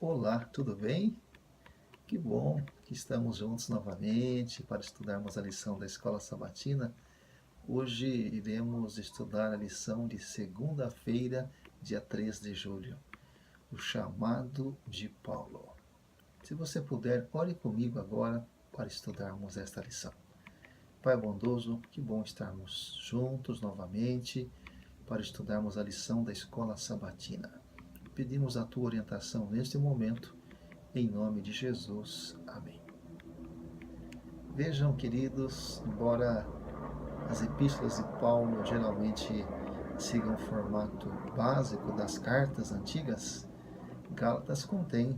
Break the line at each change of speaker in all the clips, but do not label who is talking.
Olá, tudo bem? Que bom que estamos juntos novamente para estudarmos a lição da Escola Sabatina. Hoje iremos estudar a lição de segunda-feira, dia 3 de julho, o chamado de Paulo. Se você puder, ore comigo agora para estudarmos esta lição. Pai bondoso, que bom estarmos juntos novamente para estudarmos a lição da Escola Sabatina. Pedimos a tua orientação neste momento. Em nome de Jesus. Amém. Vejam, queridos, embora as epístolas de Paulo geralmente sigam o formato básico das cartas antigas, Gálatas contém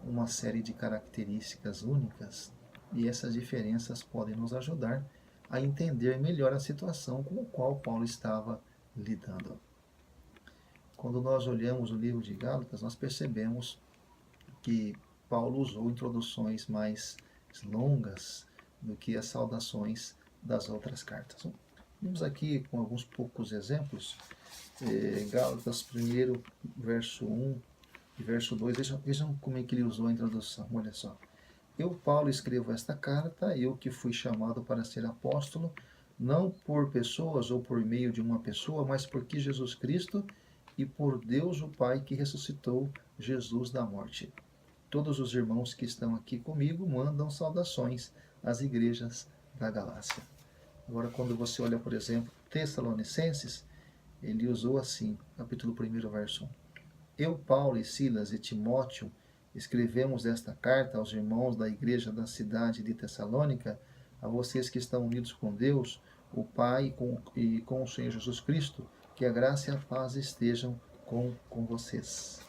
uma série de características únicas e essas diferenças podem nos ajudar a entender melhor a situação com a qual Paulo estava lidando. Quando nós olhamos o livro de Gálatas, nós percebemos que Paulo usou introduções mais longas do que as saudações das outras cartas. Vamos aqui com alguns poucos exemplos. Gálatas 1, verso 1 e verso 2. Vejam como é que ele usou a introdução. Olha só. Eu, Paulo, escrevo esta carta, eu que fui chamado para ser apóstolo, não por pessoas ou por meio de uma pessoa, mas porque Jesus Cristo e por Deus o Pai que ressuscitou Jesus da morte. Todos os irmãos que estão aqui comigo mandam saudações às igrejas da Galácia. Agora, quando você olha, por exemplo, Tessalonicenses, ele usou assim, capítulo 1, verso 1. Eu, Paulo e Silas e Timóteo, escrevemos esta carta aos irmãos da igreja da cidade de Tessalônica, a vocês que estão unidos com Deus, o Pai e com o Senhor Jesus Cristo, que a graça e a paz estejam com vocês.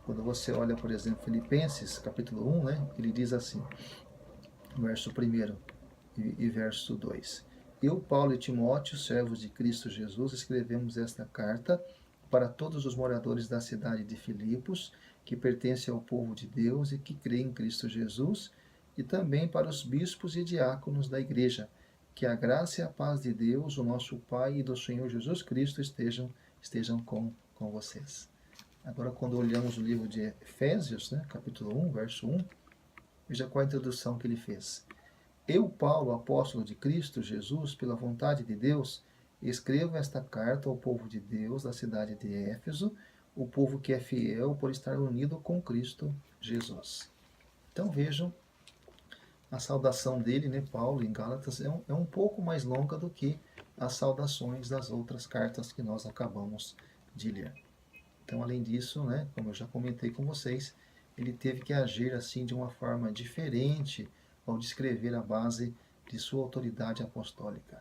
Quando você olha, por exemplo, Filipenses, capítulo 1, ele diz assim, verso 1 e verso 2. Eu, Paulo e Timóteo, servos de Cristo Jesus, escrevemos esta carta para todos os moradores da cidade de Filipos, que pertencem ao povo de Deus e que creem em Cristo Jesus, e também para os bispos e diáconos da igreja. Que a graça e a paz de Deus, o nosso Pai e do Senhor Jesus Cristo estejam com vocês. Agora, quando olhamos o livro de Efésios, capítulo 1, verso 1, veja qual a introdução que ele fez. Eu, Paulo, apóstolo de Cristo Jesus, pela vontade de Deus, escrevo esta carta ao povo de Deus da cidade de Éfeso, o povo que é fiel por estar unido com Cristo Jesus. Então vejam, a saudação dele, Paulo, em Gálatas, é um pouco mais longa do que as saudações das outras cartas que nós acabamos de ler. Então, além disso, como eu já comentei com vocês, ele teve que agir assim de uma forma diferente ao descrever a base de sua autoridade apostólica.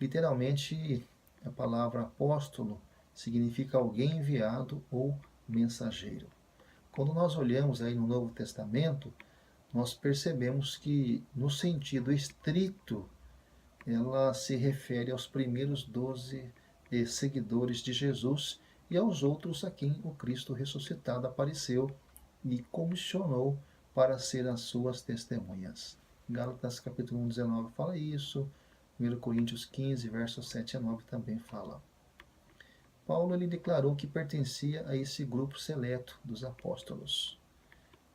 Literalmente, a palavra apóstolo significa alguém enviado ou mensageiro. Quando nós olhamos aí no Novo Testamento, nós percebemos que, no sentido estrito, ela se refere aos primeiros 12 seguidores de Jesus e aos outros a quem o Cristo ressuscitado apareceu e comissionou para ser as suas testemunhas. Gálatas capítulo 1, 19 fala isso, 1 Coríntios 15, versos 7 a 9 também fala. Paulo ele declarou que pertencia a esse grupo seleto dos apóstolos.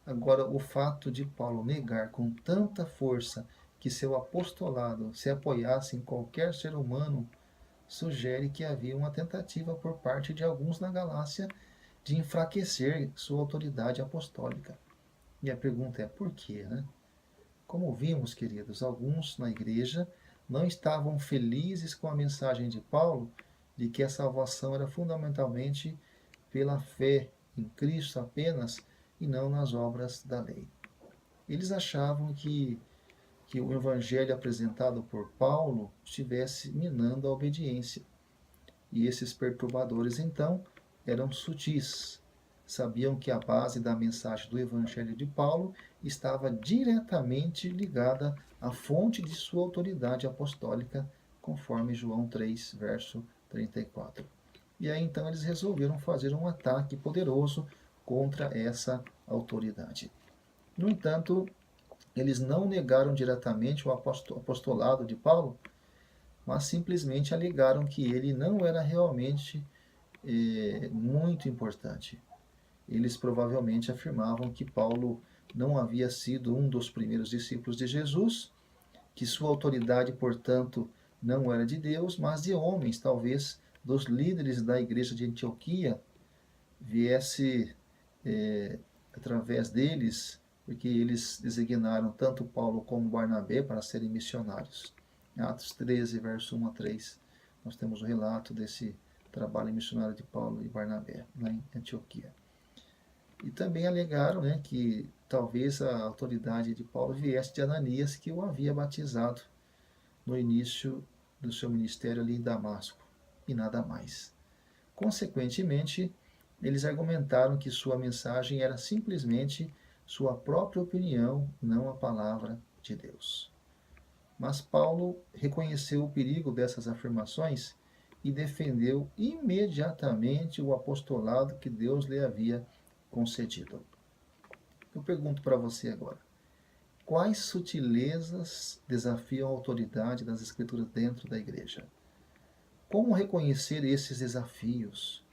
Agora, o fato de Paulo negar com tanta força que seu apostolado se apoiasse em qualquer ser humano sugere que havia uma tentativa por parte de alguns na Galácia de enfraquecer sua autoridade apostólica. E a pergunta é por quê, Como vimos, queridos, alguns na igreja não estavam felizes com a mensagem de Paulo de que a salvação era fundamentalmente pela fé em Cristo apenas e não nas obras da lei. Eles achavam que o evangelho apresentado por Paulo estivesse minando a obediência. E esses perturbadores, então, eram sutis. Sabiam que a base da mensagem do evangelho de Paulo estava diretamente ligada à fonte de sua autoridade apostólica, conforme João 3, verso 34. E aí, então, eles resolveram fazer um ataque poderoso contra essa autoridade. No entanto, eles não negaram diretamente o apostolado de Paulo, mas simplesmente alegaram que ele não era realmente muito importante. eles provavelmente afirmavam que Paulo não havia sido um dos primeiros discípulos de Jesus, que sua autoridade, portanto, não era de Deus, mas de homens, talvez dos líderes da igreja de Antioquia, viesse através deles, porque eles designaram tanto Paulo como Barnabé para serem missionários. Em Atos 13, verso 1 a 3, nós temos o relato desse trabalho missionário de Paulo e Barnabé, lá em Antioquia. E também alegaram, né, que talvez a autoridade de Paulo viesse de Ananias, que o havia batizado no início do seu ministério ali em Damasco, e nada mais. Consequentemente, eles argumentaram que sua mensagem era simplesmente sua própria opinião, não a palavra de Deus. Mas Paulo reconheceu o perigo dessas afirmações e defendeu imediatamente o apostolado que Deus lhe havia concedido. Eu pergunto para você agora: quais sutilezas desafiam a autoridade das Escrituras dentro da igreja? Como reconhecer esses desafios?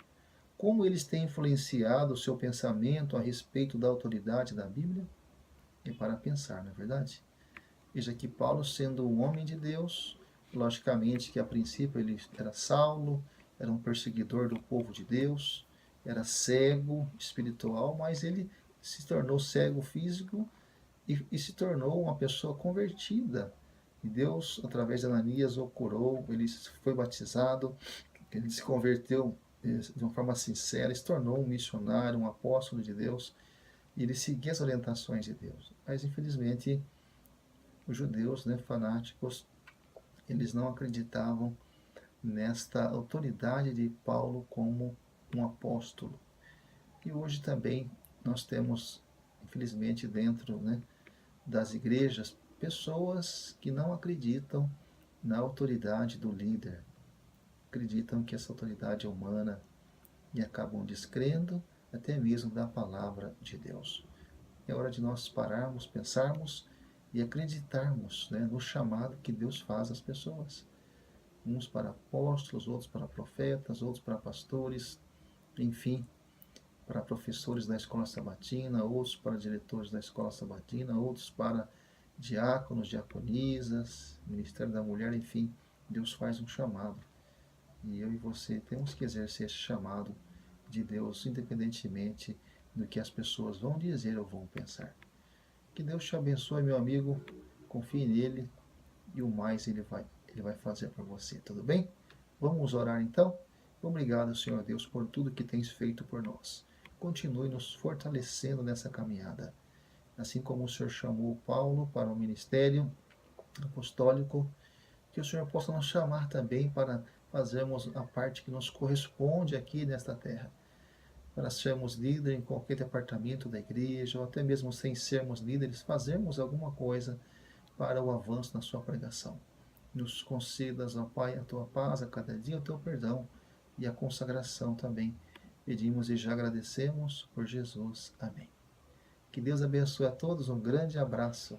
Como eles têm influenciado o seu pensamento a respeito da autoridade da Bíblia? É para pensar, não é verdade? Veja que Paulo, sendo um homem de Deus, logicamente que a princípio ele era Saulo, era um perseguidor do povo de Deus, era cego espiritual, mas ele se tornou cego físico e se tornou uma pessoa convertida. E Deus, através de Ananias, o curou, ele foi batizado, ele se converteu de uma forma sincera, se tornou um missionário, um apóstolo de Deus, e ele seguia as orientações de Deus. Mas, infelizmente, os judeus, né, fanáticos, eles não acreditavam nesta autoridade de Paulo como um apóstolo. E hoje também nós temos, infelizmente, dentro, né, das igrejas, pessoas que não acreditam na autoridade do líder, acreditam que essa autoridade é humana e acabam descrendo até mesmo da palavra de Deus. É hora de nós pararmos, pensarmos e acreditarmos, né, no chamado que Deus faz às pessoas. Uns para apóstolos, outros para profetas, outros para pastores, enfim, para professores da escola sabatina, outros para diretores da escola sabatina, outros para diáconos, diaconisas, Ministério da Mulher, enfim, Deus faz um chamado. E eu e você temos que exercer esse chamado de Deus, independentemente do que as pessoas vão dizer ou vão pensar. Que Deus te abençoe, meu amigo, confie nele e o mais ele vai fazer para você, tudo bem? Vamos orar então? Obrigado, Senhor Deus, por tudo que tens feito por nós. Continue nos fortalecendo nessa caminhada. Assim como o Senhor chamou Paulo para o ministério apostólico, que o Senhor possa nos chamar também para fazermos a parte que nos corresponde aqui nesta terra. Para sermos líderes em qualquer departamento da igreja, ou até mesmo sem sermos líderes, fazermos alguma coisa para o avanço na sua pregação. Nos concedas, ó Pai, a tua paz a cada dia, o teu perdão e a consagração também. Pedimos e já agradecemos por Jesus. Amém. Que Deus abençoe a todos. Um grande abraço.